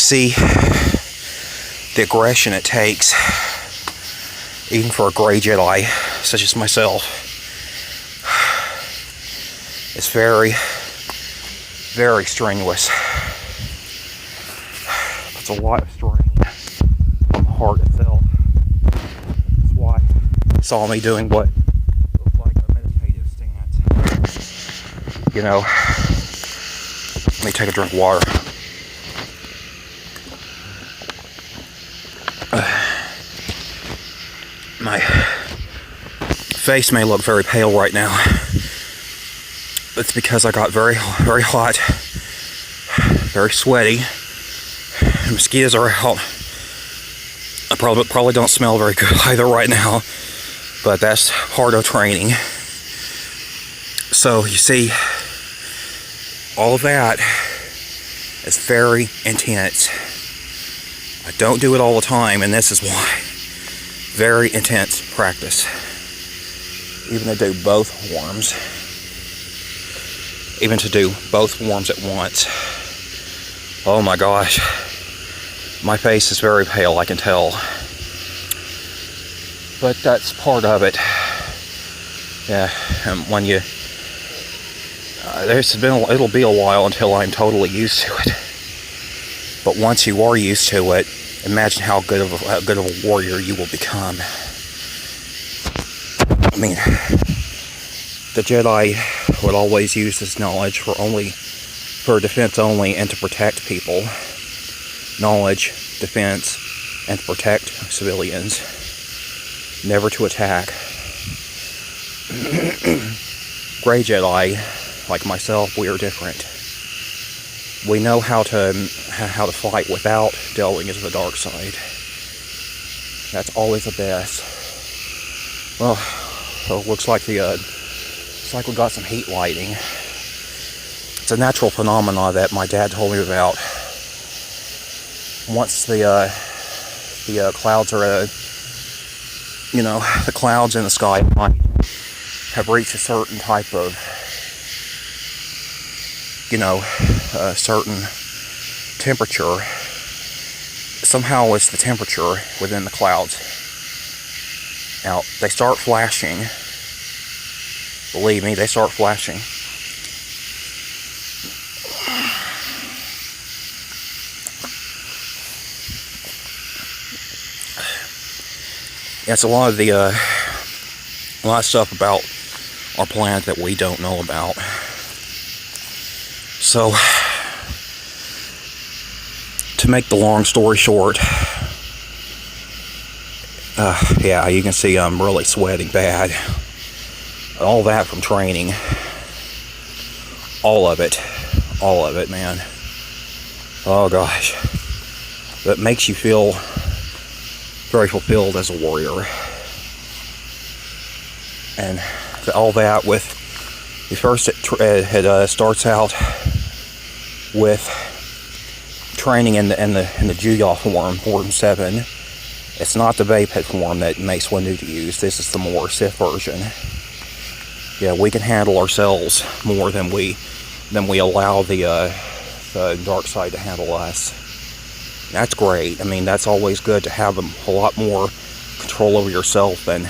see the aggression it takes, even for a Grey Jedi such as myself. It's very, very strenuous. It's a lot of strain on the heart itself. That's why you saw me doing what looks like a meditative stance. You know, let me take a drink of water. My face may look very pale right now. It's because I got very, very hot, very sweaty. The mosquitoes are out. I probably don't smell very good either right now, but that's part of training. So you see, all of that is very intense. I don't do it all the time, and this is why. Very intense practice. Even to do both forms. Even to do both forms at once. Oh my gosh. My face is very pale, I can tell. But that's part of it. Yeah, and when you... it'll be a while until I'm totally used to it. But once you are used to it, imagine how good of a warrior you will become. I mean, the Jedi would always use this knowledge for defense only and to protect people. Knowledge, defense, and to protect civilians. Never to attack. Grey Jedi, like myself, we are different. We know how to fight without delving into the dark side. That's always the best. Well, so it looks like looks like we got some heat lighting. It's a natural phenomena that my dad told me about. Once the clouds are, the clouds in the sky have reached a certain type of, certain temperature. Somehow it's the temperature within the clouds. Now, they start flashing. Believe me, they start flashing. It's a lot of stuff about our planet that we don't know about. So, to make the long story short, yeah, you can see I'm really sweating bad. All that from training. All of it, man. Oh gosh. That makes you feel very fulfilled as a warrior. And all that with, first it starts out with training in the Juyo form 7. It's not the Vapid form that makes one new to use. This is the more Sith version. Yeah, we can handle ourselves more than we allow the dark side to handle us. That's great. I mean, that's always good to have a lot more control over yourself than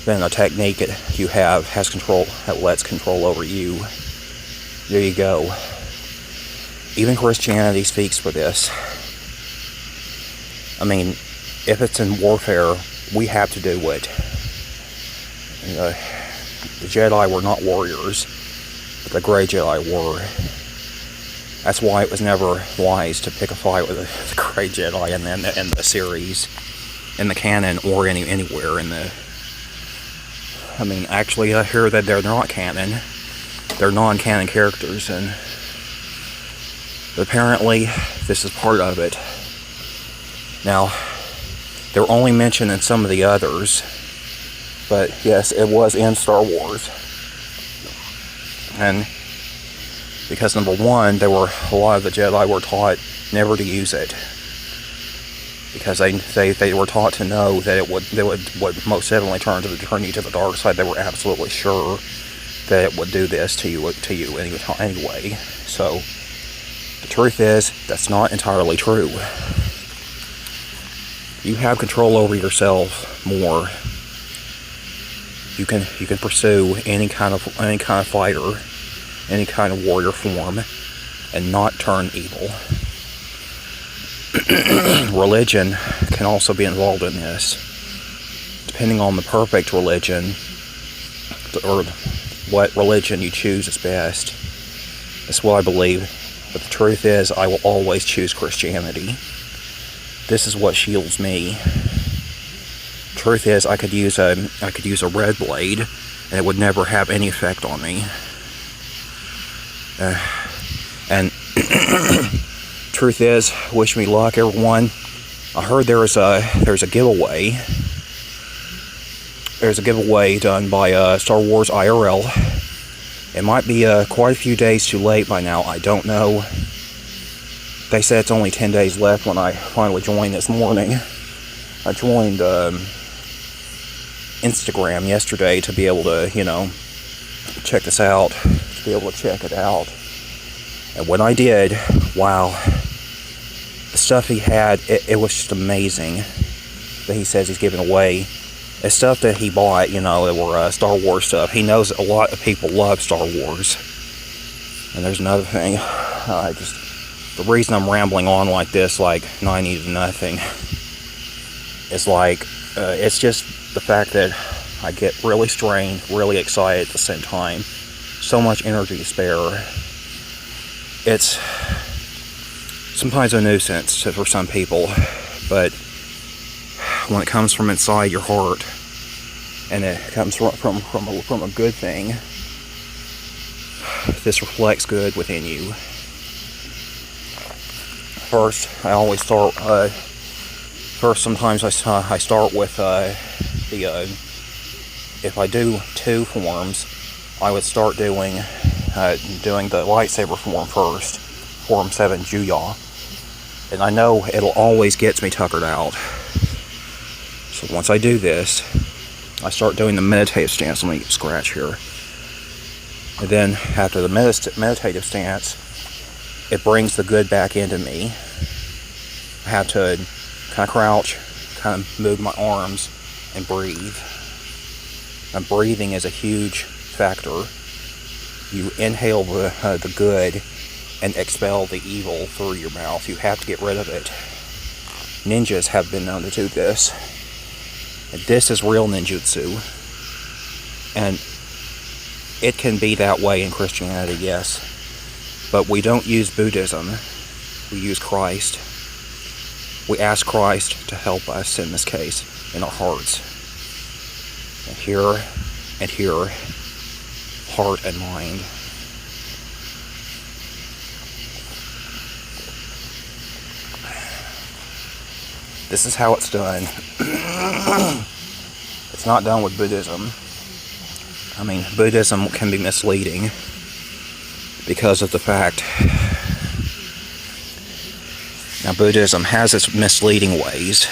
a technique that you have that lets control over you. There you go. Even Christianity speaks for this. I mean, if it's in warfare, we have to do it. The Jedi were not warriors, but the Grey Jedi were. That's why it was never wise to pick a fight with the Grey Jedi in the series, in the canon, or anywhere in the... I mean, actually, I hear that they're not canon. They're non-canon characters, and apparently this is part of it. Now, they're only mentioned in some of the others, but yes, it was in Star Wars. And because number one, a lot of the Jedi were taught never to use it, because they were taught to know that it would most definitely turn you to the dark side. They were absolutely sure that it would do this to you anyway. So The truth is, that's not entirely true. You have control over yourself more. You can pursue any kind of fighter, any kind of warrior form, and not turn evil. Religion can also be involved in this. Depending on the perfect religion, or what religion you choose is best. That's what I believe. But the truth is, I will always choose Christianity. This is what shields me. Truth is, I could use a red blade, and it would never have any effect on me. And truth is, wish me luck, everyone. I heard there's a giveaway. There's a giveaway done by Star Wars IRL. It might be quite a few days too late by now. I don't know. They said it's only 10 days left when I finally joined this morning. I joined Instagram yesterday to be able to, check this out. To be able to check it out. And when I did, wow. The stuff he had, it was just amazing. That he says he's giving away. It's stuff that he bought, that were Star Wars stuff. He knows a lot of people love Star Wars. And there's another thing. The reason I'm rambling on like this, like 90 to nothing, is like, it's just the fact that I get really strained, really excited at the same time. So much energy to spare. It's sometimes a nuisance for some people, but when it comes from inside your heart, and it comes from a good thing, this reflects good within you. First, I always start. Sometimes I start with if I do 2 forms, I would start doing the Lightsaber Form first, Form 7 Juyo, and I know it'll always get me tuckered out. So once I do this, I start doing the meditative stance. Let me scratch here. And then after the meditative stance, it brings the good back into me. I have to kind of crouch, kind of move my arms, and breathe. And breathing is a huge factor. You inhale the good and expel the evil through your mouth. You have to get rid of it. Ninjas have been known to do this. And this is real ninjutsu. And it can be that way in Christianity, yes. But we don't use Buddhism. We use Christ. We ask Christ to help us in this case, in our hearts. And here, heart and mind. This is how it's done. It's not done with Buddhism. I mean, Buddhism can be misleading because of the fact. Now, Buddhism has its misleading ways,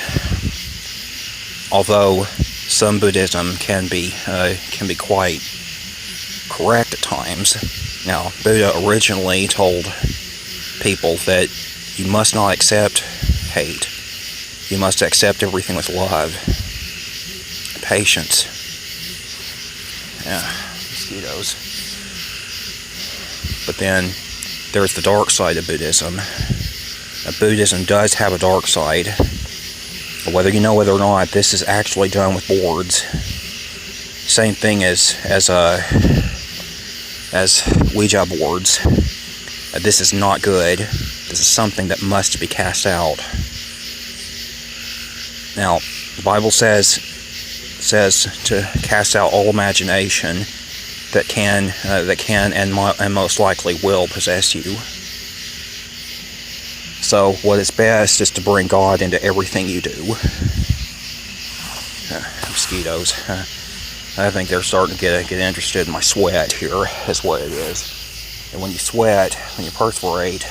although some Buddhism can be quite correct at times. Now, Buddha originally told people that you must not accept hate. You must accept everything with love, patience. Yeah, mosquitoes. But then there's the dark side of Buddhism. Now, Buddhism does have a dark side. Whether you know it or not, this is actually done with boards. Same thing as Ouija boards. This is not good. This is something that must be cast out. Now, the Bible says to cast out all imagination that can and most likely will possess you. So what is best is to bring God into everything you do. Mosquitoes. I think they're starting to get interested in my sweat here, is what it is. And when you sweat, when you perspirate,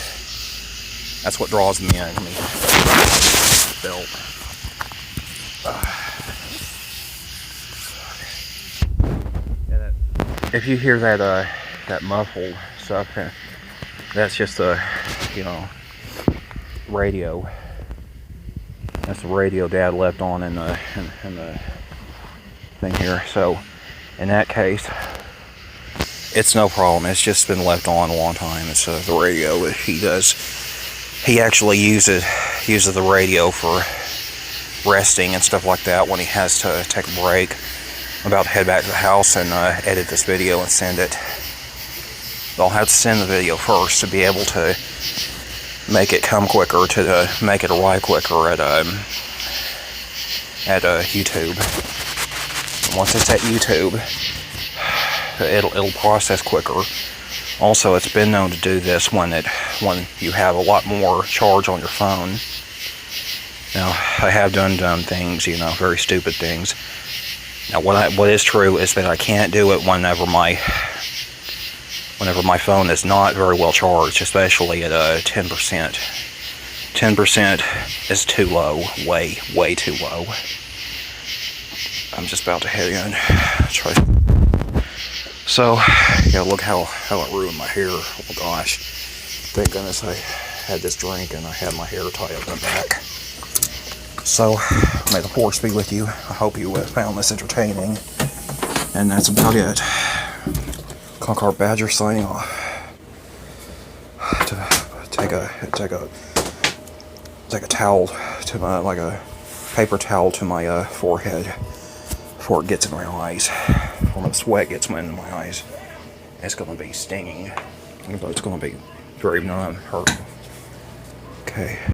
that's what draws them in. Let me belt. If you hear that muffled stuff, that's just you know, radio. That's the radio Dad left on in the thing here. So in that case, it's no problem. It's just been left on a long time. It's the radio that he does. He actually uses the radio for resting and stuff like that when he has to take a break. I'm about to head back to the house and edit this video and send it. I'll have to send the video first to be able to make it come quicker, to make it arrive quicker at YouTube. And once it's at YouTube, it'll process quicker. Also, it's been known to do this when you have a lot more charge on your phone. Now, I have done dumb things, you know, very stupid things. Now, what is true is that I can't do it whenever my phone is not very well charged, especially at 10%. 10% is too low, way too low. I'm just about to head in. So, yeah, look how it ruined my hair. Oh gosh. Thank goodness I had this drink and I had my hair tied up in the back. So, may the force be with you. I hope you found this entertaining. And that's about it. Conquer Badger signing off. To take a towel to my, like a paper towel to my forehead before it gets in my eyes. When the sweat gets in my eyes, it's gonna be stinging. It's gonna be very numb, hurt. Okay.